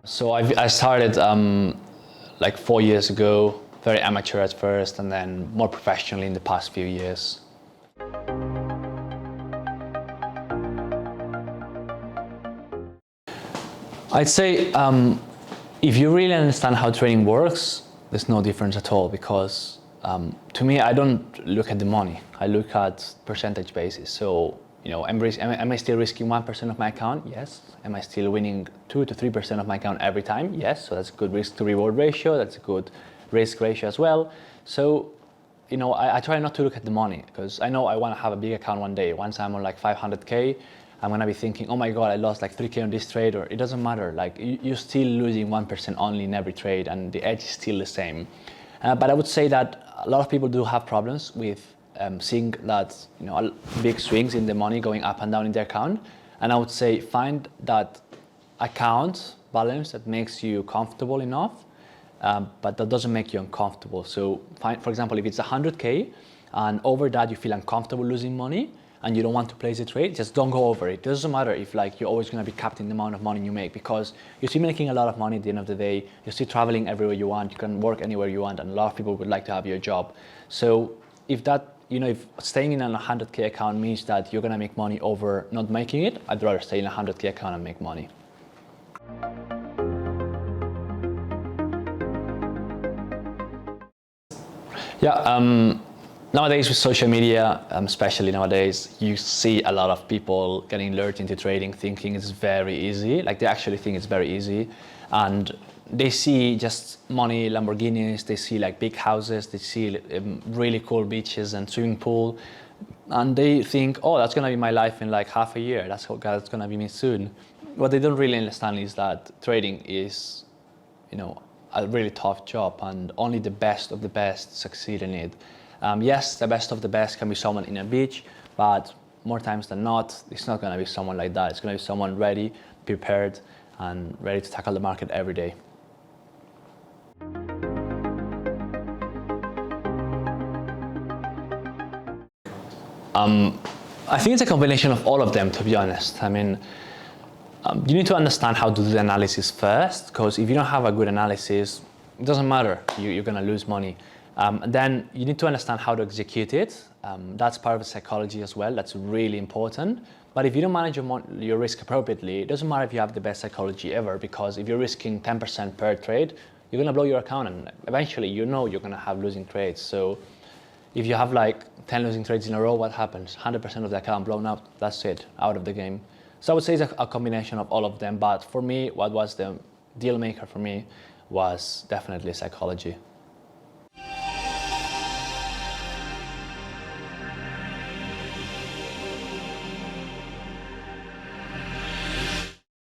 So I started like 4 years ago, very amateur at first, and then more professionally in the past few years. I'd say if you really understand how trading works, there's no difference at all, because to me, I don't look at the money. I look at percentage basis. So, you know, am I still risking 1% of my account? Yes. Am I still winning 2 to 3% of my account every time? Yes. So that's a good risk to reward ratio. That's a good risk ratio as well. So, you know, I try not to look at the money, because I know I want to have a big account one day. Once I'm on like 500K, I'm gonna be thinking, oh my God, I lost like 3K on this trade, or it doesn't matter. Like you're still losing 1% only in every trade, and the edge is still the same. But I would say that a lot of people do have problems with seeing that, you know, big swings in the money going up and down in their account. And I would say find that account balance that makes you comfortable enough, but that doesn't make you uncomfortable. So find, for example, if it's 100K and over that you feel uncomfortable losing money and you don't want to place a trade, just don't go over it. It doesn't matter if like you're always going to be capped in the amount of money you make, because you're still making a lot of money at the end of the day. You're still traveling everywhere you want. You can work anywhere you want, and a lot of people would like to have your job. So if that, you know, if staying in an 100K account means that you're going to make money over not making it, I'd rather stay in a 100K account and make money. Yeah, nowadays with social media, especially nowadays, you see a lot of people getting lured into trading thinking it's very easy. Like they actually think it's very easy. And they see just money, Lamborghinis, they see like big houses, they see really cool beaches and swimming pool. And they think, oh, that's gonna be my life in like half a year. That's gonna be me soon. What they don't really understand is that trading is, you know, a really tough job, and only the best of the best succeed in it. Yes, the best of the best can be someone in a beach, but more times than not, it's not going to be someone like that. It's going to be someone ready, prepared, and ready to tackle the market every day. I think it's a combination of all of them, to be honest. I mean, you need to understand how to do the analysis first, because if you don't have a good analysis, it doesn't matter, you're going to lose money. Then you need to understand how to execute it. That's part of the psychology as well. That's really important. But if you don't manage your risk appropriately, it doesn't matter if you have the best psychology ever, because if you're risking 10% per trade, you're going to blow your account, and eventually you know you're going to have losing trades. So if you have like 10 losing trades in a row, what happens? 100% of the account blown up. That's it, out of the game. So I would say it's a combination of all of them. But for me, what was the deal maker for me was definitely psychology.